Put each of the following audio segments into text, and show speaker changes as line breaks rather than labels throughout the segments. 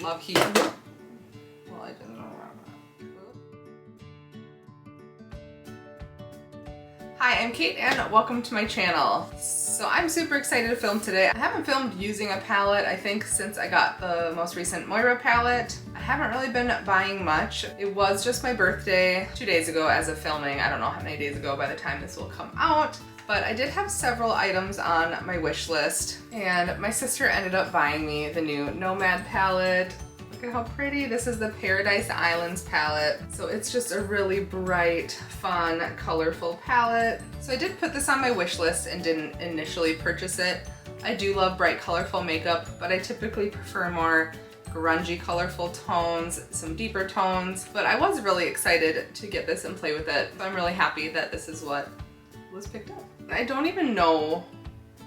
Love heat. Well, I didn't know where I'm at. Hi, I'm Kate and welcome to my channel. So I'm super excited to film today. I haven't filmed using a palette, I think, since I got the most recent Moira palette. I haven't really been buying much. It was just my birthday 2 days ago as of filming. I don't know how many days ago by the time this will come out. But I did have several items on my wish list, and my sister ended up buying me the new Nomad palette. Look at how pretty. This is the Paradise Islands palette. So it's just a really bright, fun, colorful palette. So I did put this on my wish list and didn't initially purchase it. I do love bright, colorful makeup, but I typically prefer more grungy, colorful tones, some deeper tones. But I was really excited to get this and play with it. So I'm really happy that this is what was picked up. I don't even know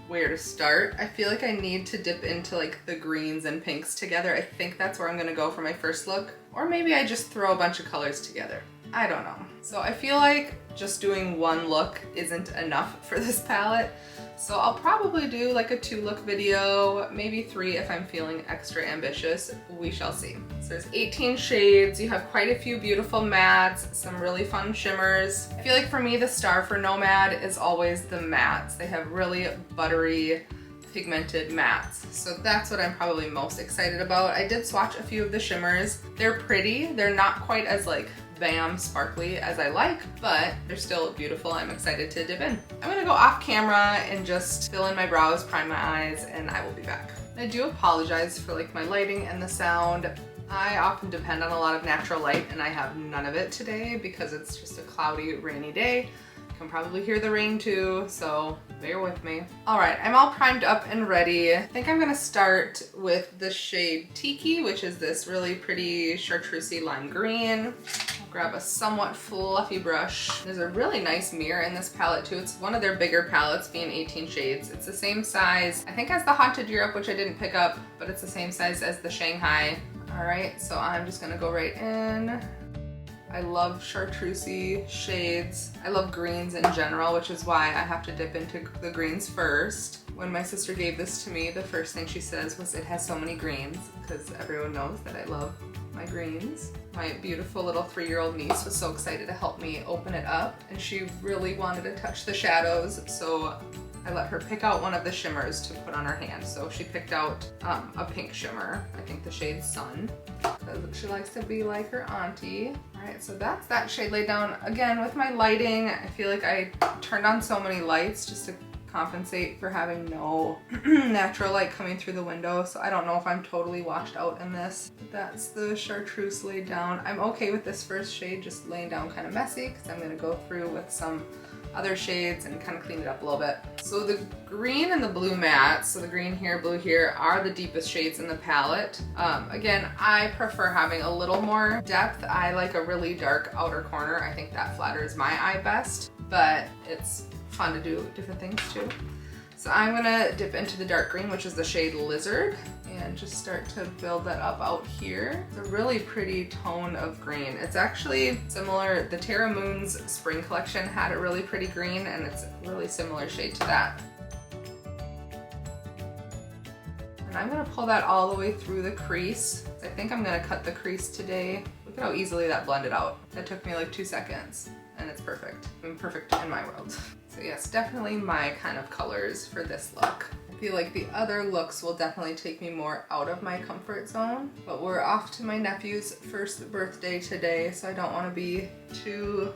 where to start. I feel like I need to dip into like the greens and pinks together. I think that's where I'm gonna go for my first look. Or maybe I just throw a bunch of colors together. I don't know. So I feel like just doing one look isn't enough for this palette. So I'll probably do like a 2-look video, maybe 3 if I'm feeling extra ambitious. We shall see. So there's 18 shades. You have quite a few beautiful mattes, some really fun shimmers. I feel like for me, the star for Nomad is always the mattes. They have really buttery, pigmented mattes. So that's what I'm probably most excited about. I did swatch a few of the shimmers. They're pretty. They're not quite as like bam sparkly as I like, but they're still beautiful. I'm excited to dip in. I'm gonna go off camera and just fill in my brows, prime my eyes, and I will be back. I do apologize for like my lighting and the sound. I often depend on a lot of natural light and I have none of it today because it's just a cloudy, rainy day. You can probably hear the rain too, so bear with me. All right, I'm all primed up and ready. I think I'm gonna start with the shade Tiki, which is this really pretty chartreusey lime green. I'll grab a somewhat fluffy brush. There's a really nice mirror in this palette too. It's one of their bigger palettes, being 18 shades. It's the same size, I think, as the Haunted Europe, which I didn't pick up, but it's the same size as the Shanghai. All right, so I'm just gonna go right in. I love chartreusey shades. I love greens in general, which is why I have to dip into the greens first. When my sister gave this to me, the first thing she says was it has so many greens, because everyone knows that I love my greens. My beautiful little 3-year-old niece was so excited to help me open it up, and she really wanted to touch the shadows, so I let her pick out one of the shimmers to put on her hand. So she picked out a pink shimmer, I think the shade Sun, because she likes to be like her auntie. All right, so that's that shade laid down. Again, with my lighting, I feel like I turned on so many lights just to compensate for having no natural light coming through the window. So I don't know if I'm totally washed out in this. But that's the chartreuse laid down. I'm okay with this first shade just laying down kind of messy because I'm gonna go through with some other shades and kind of clean it up a little bit. So the green and the blue mattes, so the green here, blue here, are the deepest shades in the palette. Again, I prefer having a little more depth. I like a really dark outer corner. I think that flatters my eye best, but it's fun to do different things too. So I'm gonna dip into the dark green, which is the shade Lizard, and just start to build that up out here. It's a really pretty tone of green. It's actually similar, the Terra Moon's spring collection had a really pretty green, and it's a really similar shade to that. And I'm gonna pull that all the way through the crease. I think I'm gonna cut the crease today. Look at how easily that blended out. That took me like 2 seconds, and it's perfect. I mean, perfect in my world. So yes, definitely my kind of colors for this look. I feel like the other looks will definitely take me more out of my comfort zone, but we're off to my nephew's first birthday today, so I don't want to be too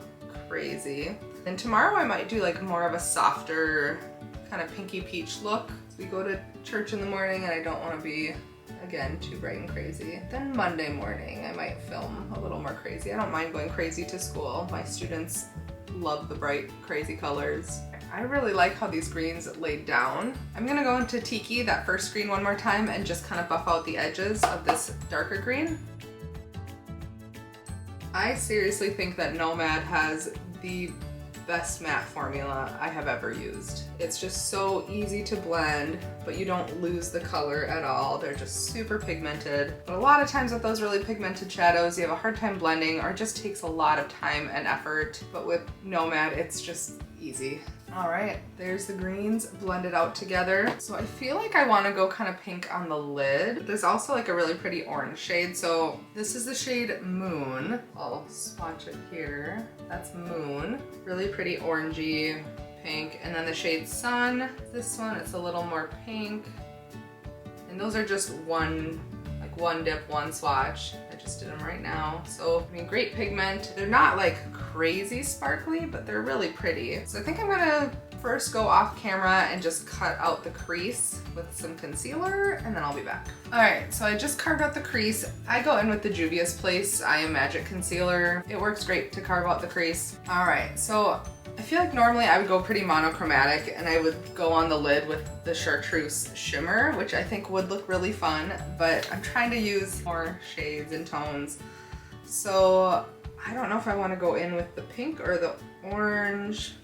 crazy. And tomorrow I might do like more of a softer kind of pinky peach look. So we go to church in the morning and I don't want to be, again, too bright and crazy. Then Monday morning I might film a little more crazy. I don't mind going crazy to school. My students love the bright, crazy colors. I really like how these greens laid down. I'm gonna go into Tiki, that first green, one more time and just kind of buff out the edges of this darker green. I seriously think that Nomad has the best matte formula I have ever used. It's just so easy to blend, but you don't lose the color at all. They're just super pigmented. But a lot of times with those really pigmented shadows, you have a hard time blending or it just takes a lot of time and effort. But with Nomad, it's just easy. All right, there's the greens blended out together. So I feel like I want to go kind of pink on the lid. There's also like a really pretty orange shade. So this is the shade Moon. I'll swatch it here. That's Moon. Really pretty orangey pink. And then the shade Sun. This one, it's a little more pink. And those are just one dip, one swatch. I just did them right now. So, I mean, great pigment. They're not like crazy sparkly, but they're really pretty. So I think I'm gonna first go off camera and just cut out the crease with some concealer, and then I'll be back. All right, so I just carved out the crease. I go in with the Juvia's Place I Am Magic Concealer. It works great to carve out the crease. All right, so I feel like normally I would go pretty monochromatic and I would go on the lid with the Chartreuse Shimmer, which I think would look really fun, but I'm trying to use more shades and tones. So I don't know if I want to go in with the pink or the orange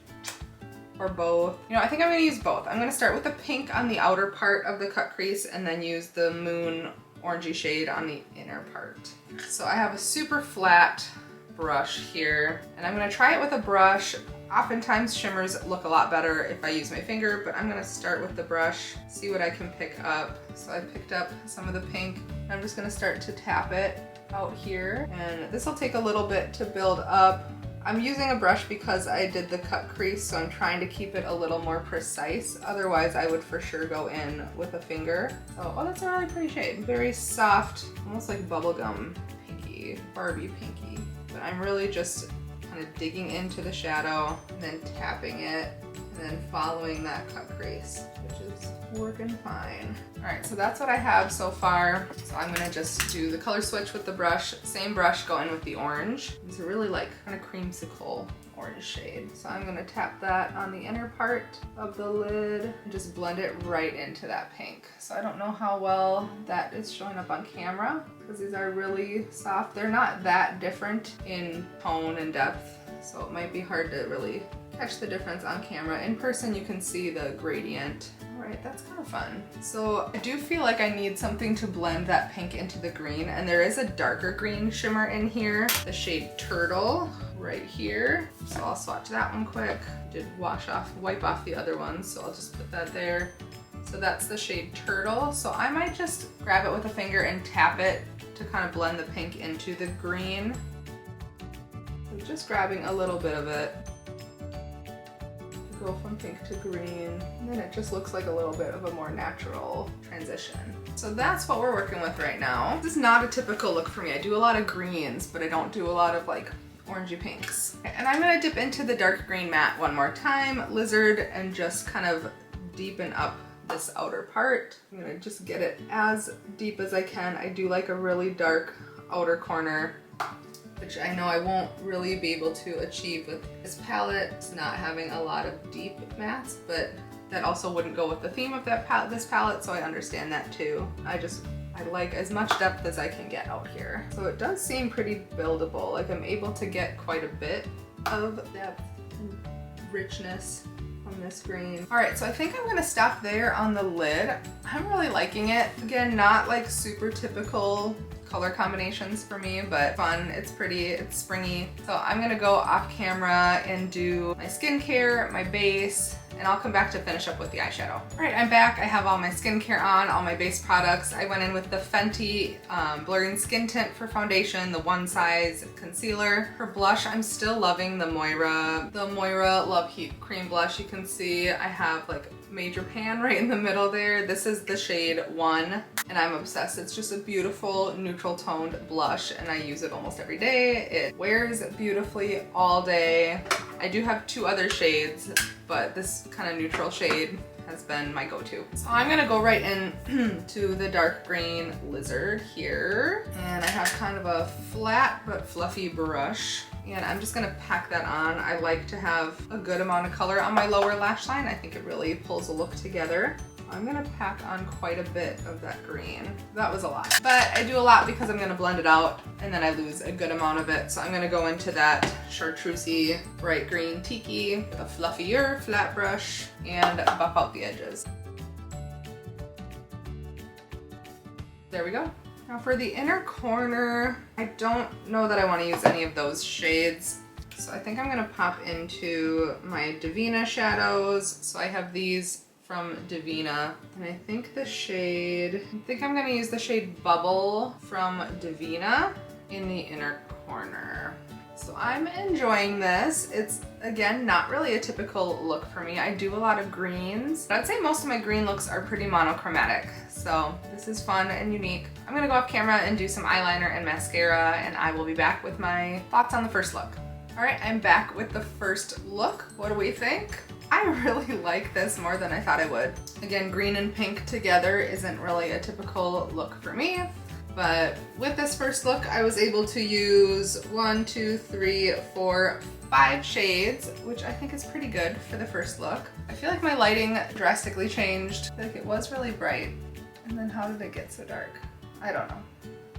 or both. You know, I think I'm gonna use both. I'm gonna start with the pink on the outer part of the cut crease and then use the Moon orangey shade on the inner part. So I have a super flat brush here and I'm gonna try it with a brush. Oftentimes shimmers look a lot better if I use my finger, but I'm gonna start with the brush, see what I can pick up. So I picked up some of the pink. I'm just gonna start to tap it out here, and this will take a little bit to build up. I'm using a brush because I did the cut crease, so I'm trying to keep it a little more precise. Otherwise, I would for sure go in with a finger. So, oh, that's a really pretty shade. Very soft, almost like bubblegum pinky, Barbie pinky. But I'm really just kind of digging into the shadow and then tapping it and then following that cut crease, which is working fine. All right, so that's what I have so far. So I'm gonna just do the color switch with the brush, same brush, go in with the orange. It's a really like kind of creamsicle orange shade. So I'm gonna tap that on the inner part of the lid and just blend it right into that pink. So I don't know how well that is showing up on camera because these are really soft. They're not that different in tone and depth, so it might be hard to really catch the difference on camera. In person, you can see the gradient. All right, that's kind of fun. So I do feel like I need something to blend that pink into the green, and there is a darker green shimmer in here, the shade Turtle right here. So I'll swatch that one quick. I did wipe off the other one, so I'll just put that there. So that's the shade Turtle. So I might just grab it with a finger and tap it to kind of blend the pink into the green. So just grabbing a little bit of it. Go from pink to green, and then it just looks like a little bit of a more natural transition. So that's what we're working with right now. This is not a typical look for me. I do a lot of greens, but I don't do a lot of like orangey pinks. And I'm gonna dip into the dark green matte one more time, Lizard, and just kind of deepen up this outer part. I'm gonna just get it as deep as I can. I do like a really dark outer corner, which I know I won't really be able to achieve with this palette. It's not having a lot of deep mattes, but that also wouldn't go with the theme of this palette, so I understand that too. I like as much depth as I can get out here. So it does seem pretty buildable. Like I'm able to get quite a bit of depth and richness on this green. All right, so I think I'm gonna stop there on the lid. I'm really liking it. Again, not like super typical color combinations for me, but fun. It's pretty, it's springy. So I'm gonna go off camera and do my skincare, my base, and I'll come back to finish up with the eyeshadow. All right, I'm back. I have all my skincare on, all my base products. I went in with the Fenty Blurring Skin Tint for foundation, the One Size concealer. For blush, I'm still loving the Moira Love Heat Cream Blush. You can see I have like major pan right in the middle there. This is the shade 1, and I'm obsessed. It's just a beautiful neutral toned blush, and I use it almost every day. It wears beautifully all day. I do have 2 other shades, but this kind of neutral shade has been my go-to. So I'm gonna go right in to the dark green Lizard here, and I have kind of a flat but fluffy brush, and I'm just gonna pack that on. I like to have a good amount of color on my lower lash line. I think it really pulls a look together. I'm gonna pack on quite a bit of that green. That was a lot, but I do a lot because I'm gonna blend it out and then I lose a good amount of it. So I'm gonna go into that chartreusey bright green Tiki with a fluffier flat brush and buff out the edges. There we go. Now for the inner corner, I don't know that I want to use any of those shades. So I think I'm gonna pop into my Divina shadows. So I have these from Divina, and I think I'm gonna use the shade Bubble from Divina in the inner corner. So I'm enjoying this. It's, again, not really a typical look for me. I do a lot of greens, but I'd say most of my green looks are pretty monochromatic. So this is fun and unique. I'm gonna go off camera and do some eyeliner and mascara, and I will be back with my thoughts on the first look. All right, I'm back with the first look. What do we think? I really like this more than I thought I would. Again, green and pink together isn't really a typical look for me. But with this first look, I was able to use 1, 2, 3, 4, 5 shades, which I think is pretty good for the first look. I feel like my lighting drastically changed. Like it was really bright. And then how did it get so dark? I don't know.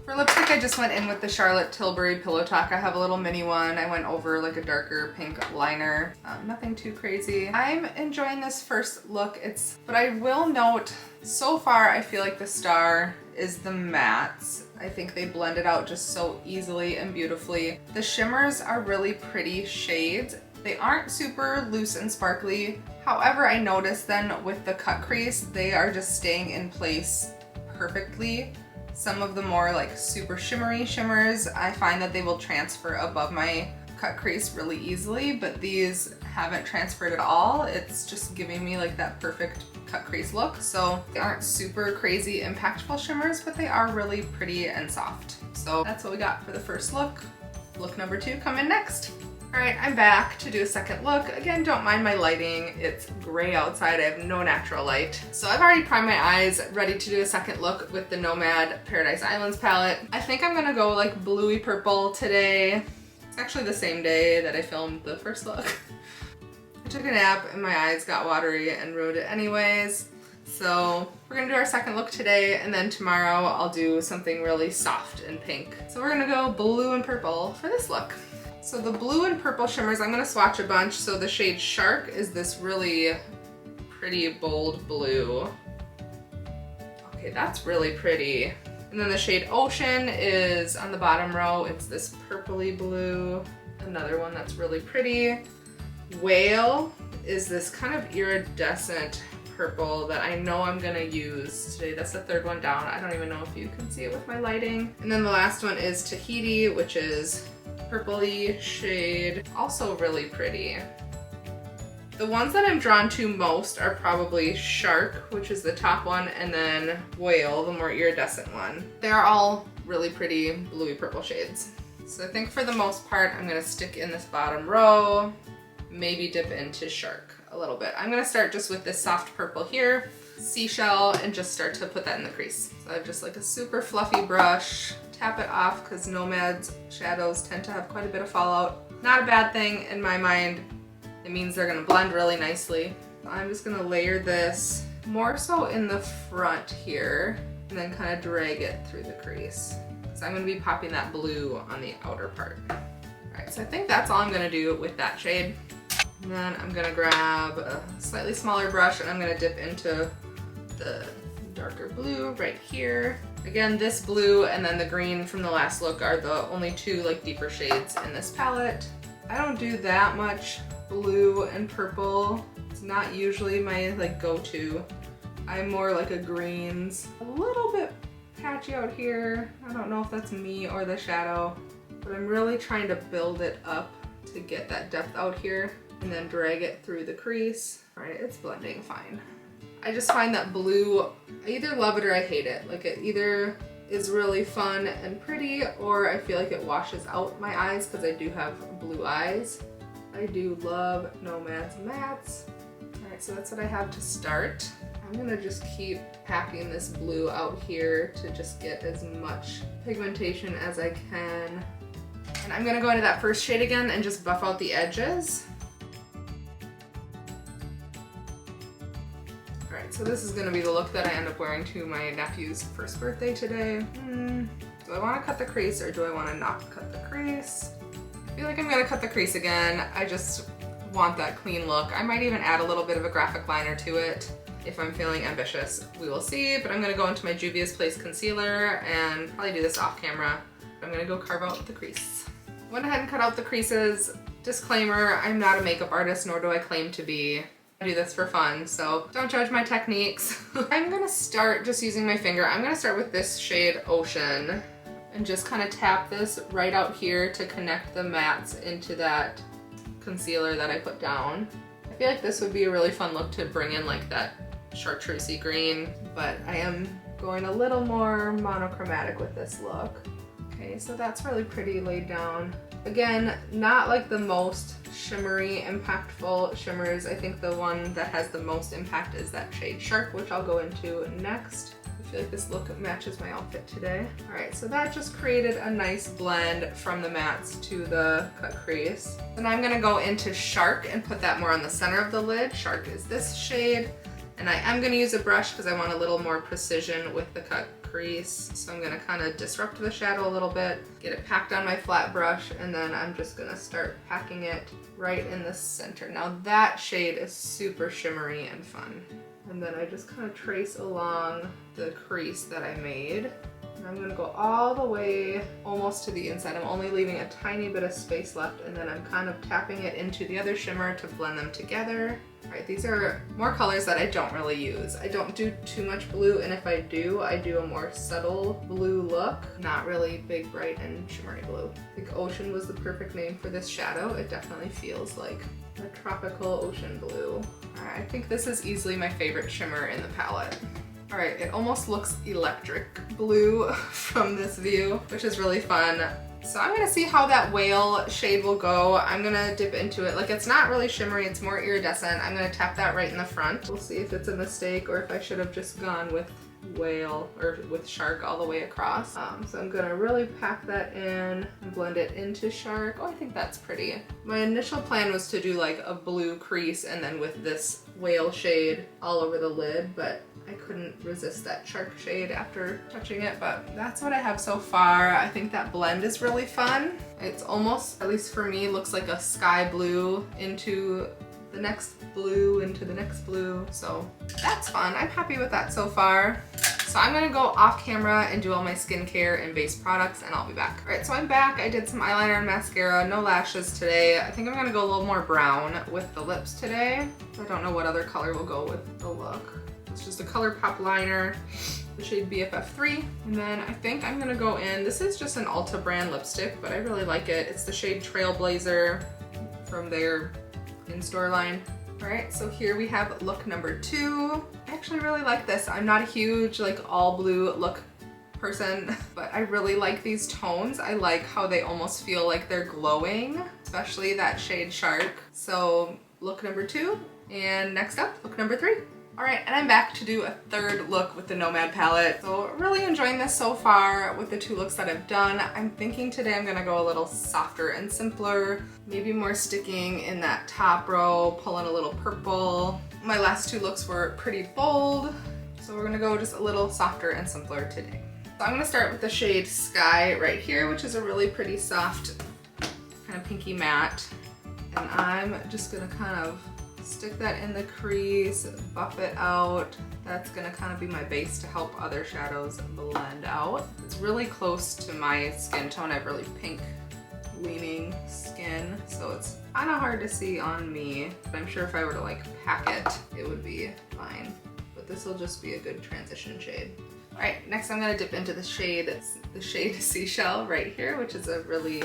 For lipstick, I just went in with the Charlotte Tilbury Pillow Talk. I have a little mini one. I went over like a darker pink liner. Nothing too crazy. I'm enjoying this first look. But I will note, so far I feel like the star is the mattes. I think they blend it out just so easily and beautifully. The shimmers are really pretty shades. They aren't super loose and sparkly. However, I noticed then with the cut crease, they are just staying in place perfectly. Some of the more like super shimmery shimmers, I find that they will transfer above my cut crease really easily, but these haven't transferred at all. It's just giving me like that perfect cut crease look. So they aren't super crazy impactful shimmers, but they are really pretty and soft. So that's what we got for the first look. Look number 2 coming next. All right, I'm back to do a second look. Again, don't mind my lighting. It's gray outside. I have no natural light. So I've already primed my eyes, ready to do a second look with the Nomad Paradise Islands palette. I think I'm gonna go like bluey purple today. It's actually the same day that I filmed the first look. I took a nap and my eyes got watery and ruined it anyways. So we're gonna do our second look today, and then tomorrow I'll do something really soft and pink. So we're gonna go blue and purple for this look. So the blue and purple shimmers, I'm gonna swatch a bunch. So the shade Shark is this really pretty bold blue. Okay, that's really pretty. And then the shade Ocean is on the bottom row. It's this purpley blue. Another one that's really pretty. Whale is this kind of iridescent purple that I know I'm gonna use today. That's the third one down. I don't even know if you can see it with my lighting. And then the last one is Tahiti, which is purpley shade, also really pretty. The ones that I'm drawn to most are probably Shark, which is the top one, and then Whale, the more iridescent one. They're all really pretty bluey purple shades. So I think for the most part, I'm gonna stick in this bottom row, maybe dip into Shark a little bit. I'm gonna start just with this soft purple here, Seashell, and just start to put that in the crease. So I have just like a super fluffy brush, tap it off because Nomad's shadows tend to have quite a bit of fallout. Not a bad thing in my mind. It means they're gonna blend really nicely. I'm just gonna layer this more so in the front here and then kind of drag it through the crease. So I'm gonna be popping that blue on the outer part. All right, so I think that's all I'm gonna do with that shade. And then I'm gonna grab a slightly smaller brush and I'm gonna dip into the darker blue right here. Again, this blue and then the green from the last look are the only two like deeper shades in this palette. I don't do that much blue and purple. It's not usually my like go-to. I'm more like a greens. A little bit patchy out here. I don't know if that's me or the shadow, but I'm really trying to build it up to get that depth out here and then drag it through the crease. All right, it's blending fine. I just find that blue, I either love it or I hate it. Like it either is really fun and pretty, or I feel like it washes out my eyes because I do have blue eyes. I do love Nomad's mattes. All right, so that's what I have to start. I'm gonna just keep packing this blue out here to just get as much pigmentation as I can. And I'm gonna go into that first shade again and just buff out the edges. Alright, so this is gonna be the look that I end up wearing to my nephew's first birthday today. Do I wanna cut the crease or do I wanna not cut the crease? I feel like I'm gonna cut the crease again. I just want that clean look. I might even add a little bit of a graphic liner to it if I'm feeling ambitious. We will see, but I'm gonna go into my Juvia's Place concealer and probably do this off camera. I'm gonna go carve out the crease. Went ahead and cut out the creases. Disclaimer, I'm not a makeup artist, nor do I claim to be. I do this for fun, so don't judge my techniques. I'm gonna start just using my finger. I'm gonna start with this shade Ocean and just kind of tap this right out here to connect the mattes into that concealer that I put down. I feel like this would be a really fun look to bring in like that chartreusey green, but I am going a little more monochromatic with this look. Okay, so that's really pretty laid down. Again, not like the most shimmery, impactful shimmers. I think the one that has the most impact is that shade Shark, which I'll go into next. I feel like this look matches my outfit today. All right, so that just created a nice blend from the mattes to the cut crease. Then I'm gonna go into Shark and put that more on the center of the lid. Shark is this shade. And I am gonna use a brush because I want a little more precision with the cut crease. So I'm gonna kind of disrupt the shadow a little bit, get it packed on my flat brush, and then I'm just gonna start packing it right in the center. Now that shade is super shimmery and fun. And then I just kind of trace along the crease that I made. And I'm gonna go all the way almost to the inside. I'm only leaving a tiny bit of space left, and then I'm kind of tapping it into the other shimmer to blend them together. All right, these are more colors that I don't really use. I don't do too much blue, and if I do a more subtle blue look. Not really big, bright, and shimmery blue. I think Ocean was the perfect name for this shadow. It definitely feels like a tropical ocean blue. All right, I think this is easily my favorite shimmer in the palette. All right, it almost looks electric blue from this view, which is really fun. So I'm gonna see how that whale shade will go. I'm gonna dip into it. Like, it's not really shimmery, it's more iridescent. I'm gonna tap that right in the front. We'll see if it's a mistake or if I should have just gone with whale or with Shark all the way across. So I'm gonna really pack that in and blend it into Shark. Oh, I think that's pretty. My initial plan was to do like a blue crease and then with this whale shade all over the lid, but I couldn't resist that Shark shade after touching it, but that's what I have so far. I think that blend is really fun. It's almost, at least for me, looks like a sky blue into the next blue into the next blue, so that's fun. I'm happy with that so far. So I'm gonna go off camera and do all my skincare and base products, and I'll be back. All right, so I'm back. I did some eyeliner and mascara, no lashes today. I think I'm gonna go a little more brown with the lips today. I don't know what other color will go with the look. It's just a ColourPop liner, the shade BFF3. And then I think I'm gonna go in, this is just an Ulta brand lipstick, but I really like it. It's the shade Trailblazer from their in-store line. All right, so here we have look number 2. I actually really like this. I'm not a huge like all blue look person, but I really like these tones. I like how they almost feel like they're glowing, especially that shade Shark. So look number 2, and next up, look number 3. All right, and I'm back to do a third look with the Nomad palette. So really enjoying this so far with the 2 looks that I've done. I'm thinking today I'm gonna go a little softer and simpler, maybe more sticking in that top row, pull in a little purple. My last 2 looks were pretty bold, so we're gonna go just a little softer and simpler today. So I'm gonna start with the shade Sky right here, which is a really pretty soft kind of pinky matte. And I'm just gonna kind of stick that in the crease, buff it out. That's gonna kind of be my base to help other shadows blend out. It's really close to my skin tone. I have really pink leaning skin, so it's kind of hard to see on me. But I'm sure if I were to like pack it, it would be fine. But this will just be a good transition shade. All right, next I'm gonna dip into the shade Seashell right here, which is a really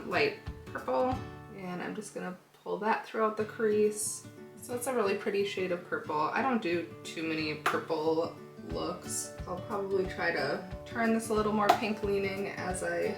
light purple. And I'm just gonna pull that throughout the crease. So it's a really pretty shade of purple. I don't do too many purple looks. I'll probably try to turn this a little more pink leaning as I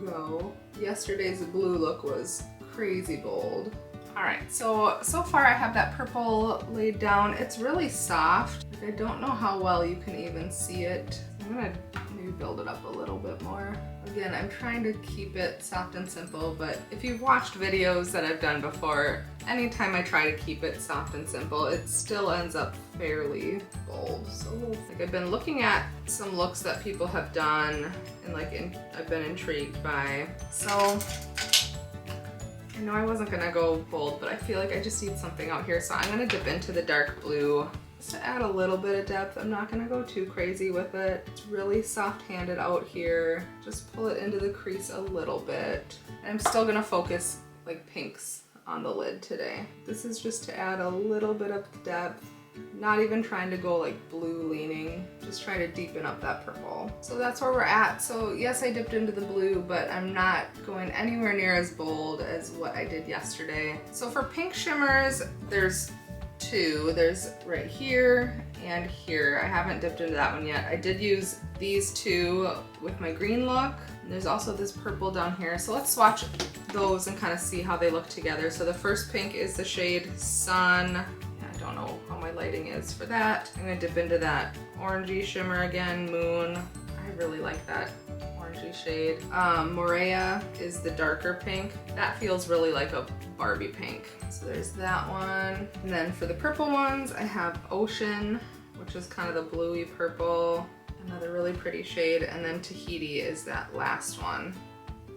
go. Yesterday's blue look was crazy bold. All right, so far I have that purple laid down. It's really soft. I don't know how well you can even see it. I'm gonna maybe build it up a little bit more. Again, I'm trying to keep it soft and simple, but if you've watched videos that I've done before, anytime I try to keep it soft and simple, it still ends up fairly bold. So like I've been looking at some looks that people have done and I've been intrigued by. So I know I wasn't gonna go bold, but I feel like I just need something out here. So I'm gonna dip into the dark blue just to add a little bit of depth. I'm not gonna go too crazy with it. It's really soft-handed out here. Just pull it into the crease a little bit. I'm still gonna focus like pinks on the lid today. This is just to add a little bit of depth. Not even trying to go like blue leaning, just trying to deepen up that purple. So that's where we're at. So yes, I dipped into the blue, but I'm not going anywhere near as bold as what I did yesterday. So for pink shimmers, there's two. There's right here and here. I haven't dipped into that one yet. I did use these two with my green look. And there's also this purple down here. So let's swatch those and kind of see how they look together. So the first pink is the shade Sun. I don't know how my lighting is for that. I'm gonna dip into that orangey shimmer again, Moon. I really like that orangey shade. Morea is the darker pink. That feels really like a Barbie pink. So there's that one. And then for the purple ones, I have Ocean, which is kind of the bluey purple. Another really pretty shade. And then Tahiti is that last one.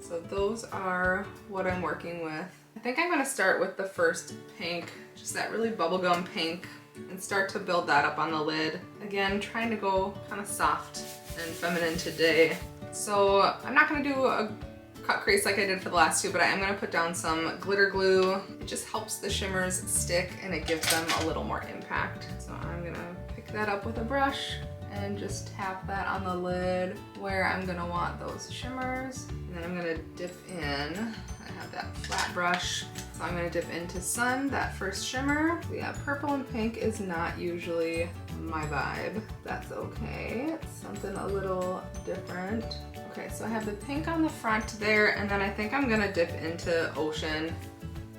So those are what I'm working with. I think I'm gonna start with the first pink, just that really bubblegum pink, and start to build that up on the lid. Again, trying to go kind of soft and feminine today. So I'm not gonna do a cut crease like I did for the last two, but I am gonna put down some glitter glue. It just helps the shimmers stick and it gives them a little more impact. So I'm gonna pick that up with a brush and just tap that on the lid where I'm gonna want those shimmers. And then I'm gonna dip in. I have that flat brush, so I'm gonna dip into Sun, that first shimmer. Yeah, purple and pink is not usually my vibe. That's okay, it's something a little different. Okay, so I have the pink on the front there, and then I think I'm gonna dip into Ocean,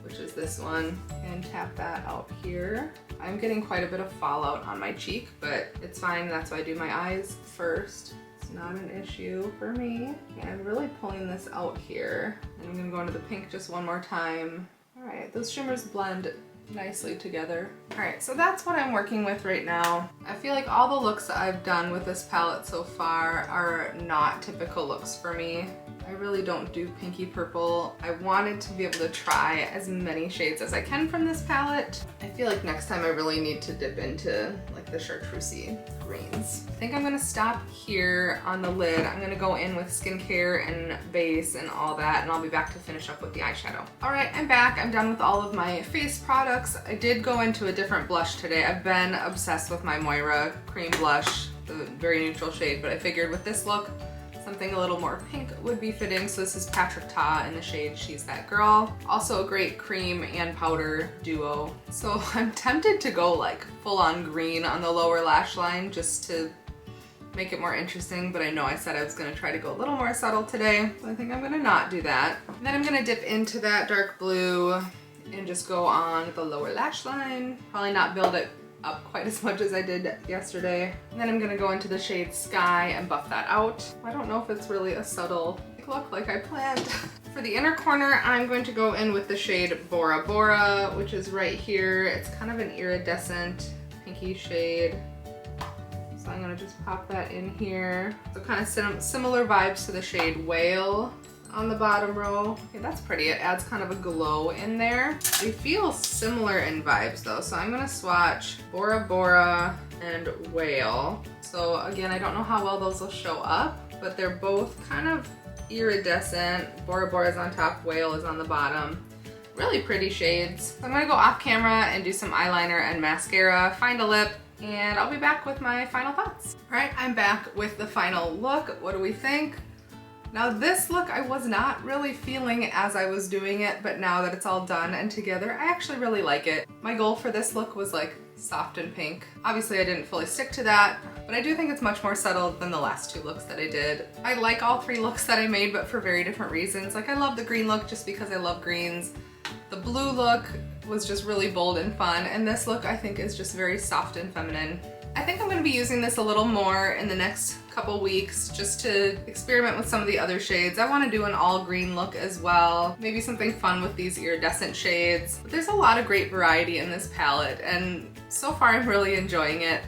which is this one, and tap that out here. I'm getting quite a bit of fallout on my cheek, but it's fine, that's why I do my eyes first. It's not an issue for me. And I'm really pulling this out here. And I'm gonna go into the pink just one more time. All right, those shimmers blend nicely together. All right, so that's what I'm working with right now. I feel like all the looks that I've done with this palette so far are not typical looks for me. I really don't do pinky purple. I wanted to be able to try as many shades as I can from this palette. I feel like next time I really need to dip into like the chartreusey greens. I think I'm gonna stop here on the lid. I'm gonna go in with skincare and base and all that, and I'll be back to finish up with the eyeshadow. All right, I'm back. I'm done with all of my face products. I did go into a different blush today. I've been obsessed with my Moira cream blush, the very neutral shade, but I figured with this look, something a little more pink would be fitting. So this is Patrick Ta in the shade She's That Girl. Also a great cream and powder duo. So I'm tempted to go like full on green on the lower lash line just to make it more interesting, but I know I said I was gonna try to go a little more subtle today, so I think I'm gonna not do that. And then I'm gonna dip into that dark blue and just go on the lower lash line. Probably not build it up quite as much as I did yesterday. And then I'm gonna go into the shade Sky and buff that out. I don't know if it's really a subtle look like I planned. For the inner corner, I'm going to go in with the shade Bora Bora, which is right here. It's kind of an iridescent pinky shade. So I'm gonna just pop that in here. So kind of similar vibes to the shade Whale on the bottom row. Okay, that's pretty. It adds kind of a glow in there. They feel similar in vibes though, so I'm gonna swatch Bora Bora and Whale. So again, I don't know how well those will show up, but they're both kind of iridescent. Bora Bora is on top, Whale is on the bottom. Really pretty shades. So I'm gonna go off camera and do some eyeliner and mascara, find a lip, and I'll be back with my final thoughts. All right, I'm back with the final look. What do we think? Now this look I was not really feeling as I was doing it, but now that it's all done and together, I actually really like it. My goal for this look was like soft and pink. Obviously I didn't fully stick to that, but I do think it's much more subtle than the last two looks that I did. I like all three looks that I made, but for very different reasons. Like I love the green look just because I love greens. The blue look was just really bold and fun, and this look I think is just very soft and feminine. I think I'm gonna be using this a little more in the next couple weeks just to experiment with some of the other shades. I wanna do an all green look as well. Maybe something fun with these iridescent shades. But there's a lot of great variety in this palette, and so far I'm really enjoying it.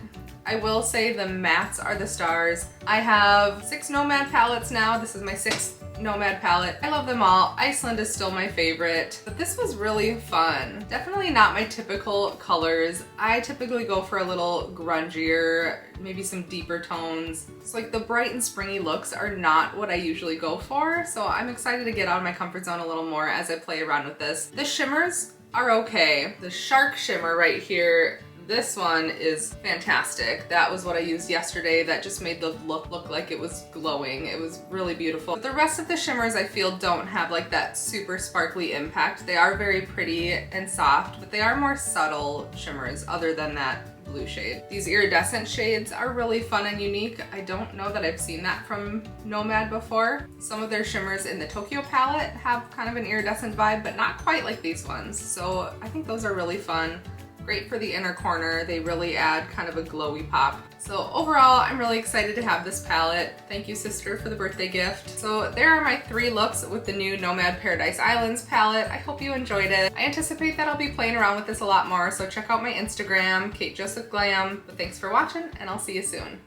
I will say the mattes are the stars. I have 6 Nomad palettes now. This is my 6th Nomad palette. I love them all. Iceland is still my favorite, but this was really fun. Definitely not my typical colors. I typically go for a little grungier, maybe some deeper tones. It's like the bright and springy looks are not what I usually go for, so I'm excited to get out of my comfort zone a little more as I play around with this. The shimmers are okay. The shark shimmer right here, this one is fantastic. That was what I used yesterday. That just made the look like it was glowing. It was really beautiful. But the rest of the shimmers I feel don't have like that super sparkly impact. They are very pretty and soft, but they are more subtle shimmers other than that blue shade. These iridescent shades are really fun and unique. I don't know that I've seen that from Nomad before. Some of their shimmers in the Tokyo palette have kind of an iridescent vibe, but not quite like these ones. So I think those are really fun. Great for the inner corner. They really add kind of a glowy pop. So overall, I'm really excited to have this palette. Thank you, sister, for the birthday gift. So there are my 3 looks with the new Nomad Paradise Islands palette. I hope you enjoyed it. I anticipate that I'll be playing around with this a lot more, so check out my Instagram, Kate Joseph Glam. But thanks for watching, and I'll see you soon.